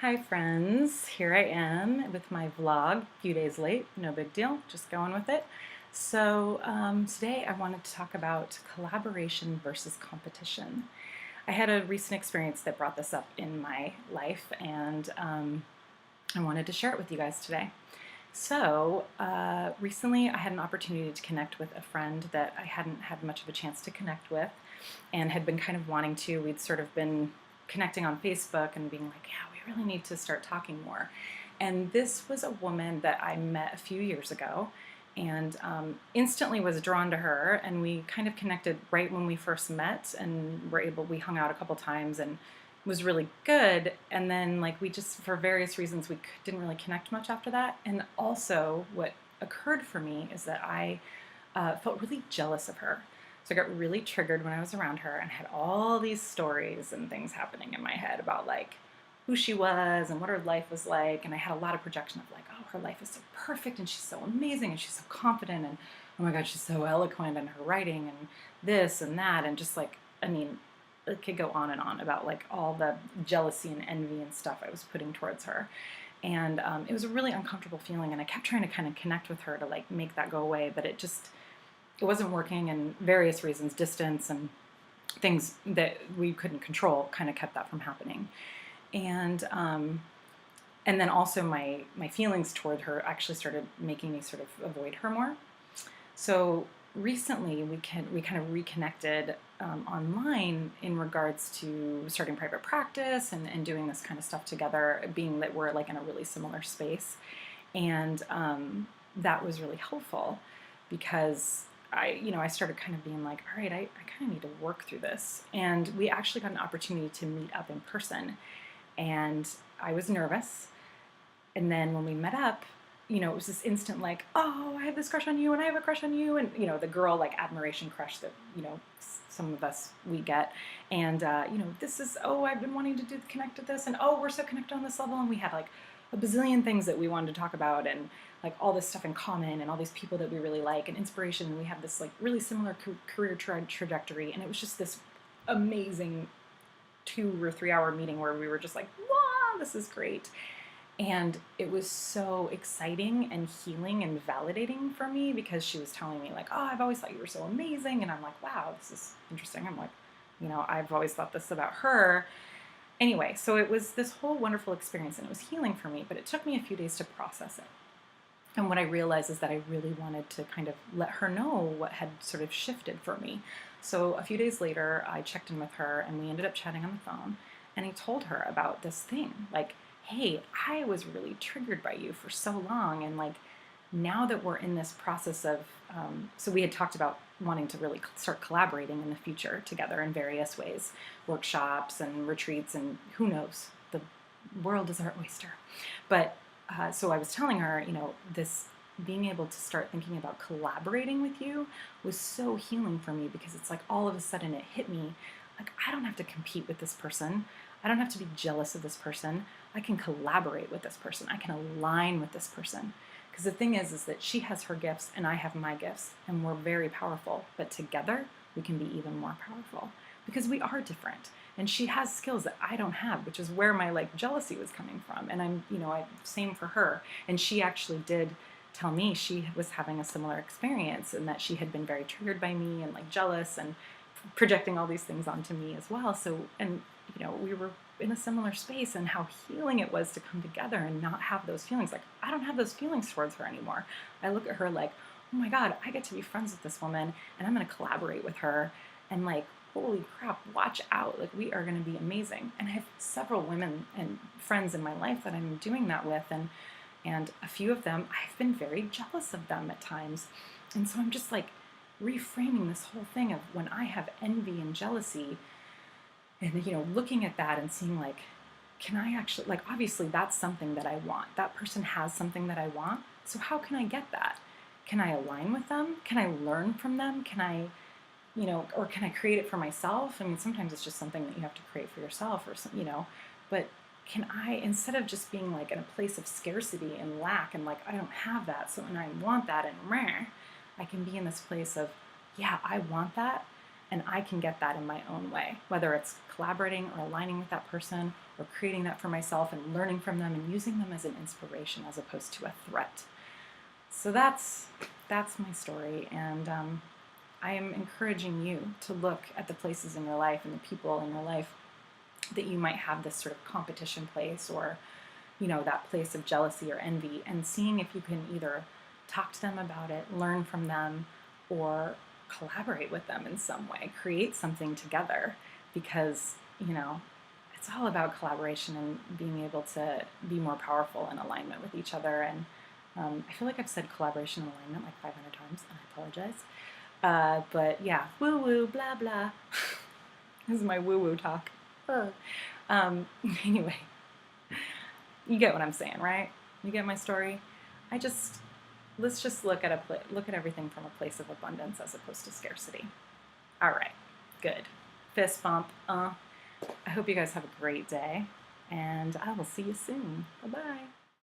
Hi friends, here I am with my vlog, a few days late, no big deal, just going with it. Today I wanted to talk about collaboration versus competition. I had a recent experience that brought this up in my life and I wanted to share it with you guys today. Recently I had an opportunity to connect with a friend that I hadn't had much of a chance to connect with and had been kind of wanting to. We'd sort of been connecting on Facebook and being like, yeah, we really need to start talking more. And this was a woman that I met a few years ago and instantly was drawn to her. And we kind of connected right when we first met and we hung out a couple times and it was really good. And then, like, we just, for various reasons, we didn't really connect much after that. And also, what occurred for me is that I felt really jealous of her. So I got really triggered when I was around her and had all these stories and things happening in my head about like who she was and what her life was like. And I had a lot of projection of like, oh, her life is so perfect and she's so amazing and she's so confident and oh my God, she's so eloquent in her writing and this and that. And just like, I mean, it could go on and on about like all the jealousy and envy and stuff I was putting towards her. And it was a really uncomfortable feeling. And I kept trying to kind of connect with her to like make that go away, but it wasn't working, and various reasons, distance and things that we couldn't control kind of kept that from happening. And um, and then also my feelings toward her actually started making me sort of avoid her more. So recently we kind of reconnected online in regards to starting private practice and doing this kind of stuff together, being that we're like in a really similar space. And that was really helpful because I started kind of being like, all right, I kind of need to work through this. And we actually got an opportunity to meet up in person. And I was nervous. And then when we met up, it was this instant like, oh, I have this crush on you and I have a crush on you. And, the girl like admiration crush that, some of us we get. And, this is, oh, I've been wanting to connect to this. And, oh, we're so connected on this level. And we had like a bazillion things that we wanted to talk about and like all this stuff in common and all these people that we really like and inspiration. And we have this like really similar career trajectory. And it was just this amazing 2 or 3 hour meeting where we were just like, wow, this is great. And it was so exciting and healing and validating for me because she was telling me like, oh, I've always thought you were so amazing. And I'm like, wow, this is interesting. I'm like, I've always thought this about her. Anyway, so it was this whole wonderful experience and it was healing for me, but it took me a few days to process it. And what I realized is that I really wanted to kind of let her know what had sort of shifted for me. So a few days later, I checked in with her and we ended up chatting on the phone. And I told her about this thing. Like, hey, I was really triggered by you for so long. And like, now that we're in this process of, so we had talked about wanting to really start collaborating in the future together in various ways, workshops and retreats, and who knows, the world is our oyster. But so I was telling her, this being able to start thinking about collaborating with you was so healing for me because it's like all of a sudden it hit me like I don't have to compete with this person. I don't have to be jealous of this person. I can collaborate with this person. I can align with this person. Because the thing is that she has her gifts and I have my gifts and we're very powerful. But together we can be even more powerful because we are different. And she has skills that I don't have, which is where my like jealousy was coming from. And same for her. And she actually did tell me she was having a similar experience and that she had been very triggered by me and like jealous and projecting all these things onto me as well. So, and we were in a similar space and how healing it was to come together and not have those feelings. Like, I don't have those feelings towards her anymore. I look at her like, oh my God, I get to be friends with this woman and I'm going to collaborate with her. And like, holy crap, watch out. Like, we are going to be amazing. And I have several women and friends in my life that I'm doing that with. And a few of them, I've been very jealous of them at times. And so I'm just like reframing this whole thing of when I have envy and jealousy and, looking at that and seeing like, can I actually, like, obviously that's something that I want. That person has something that I want. So how can I get that? Can I align with them? Can I learn from them? Can I, or can I create it for myself? I mean, sometimes it's just something that you have to create for yourself or some, but can I, instead of just being like in a place of scarcity and lack and like, I don't have that, so and I want that and meh, I can be in this place of, yeah, I want that. and I can get that in my own way, whether it's collaborating or aligning with that person or creating that for myself and learning from them and using them as an inspiration as opposed to a threat. So that's my story, and I am encouraging you to look at the places in your life and the people in your life that you might have this sort of competition place, or that place of jealousy or envy, and seeing if you can either talk to them about it, learn from them, or collaborate with them in some way, create something together, because it's all about collaboration and being able to be more powerful in alignment with each other. And I feel like I've said collaboration and alignment like 500 times, and I apologize. But yeah, woo woo, blah blah. This is my woo woo talk. Anyway, you get what I'm saying, right? You get my story. Let's just look at everything from a place of abundance as opposed to scarcity. All right, good. Fist bump. I hope you guys have a great day, and I will see you soon. Bye-bye.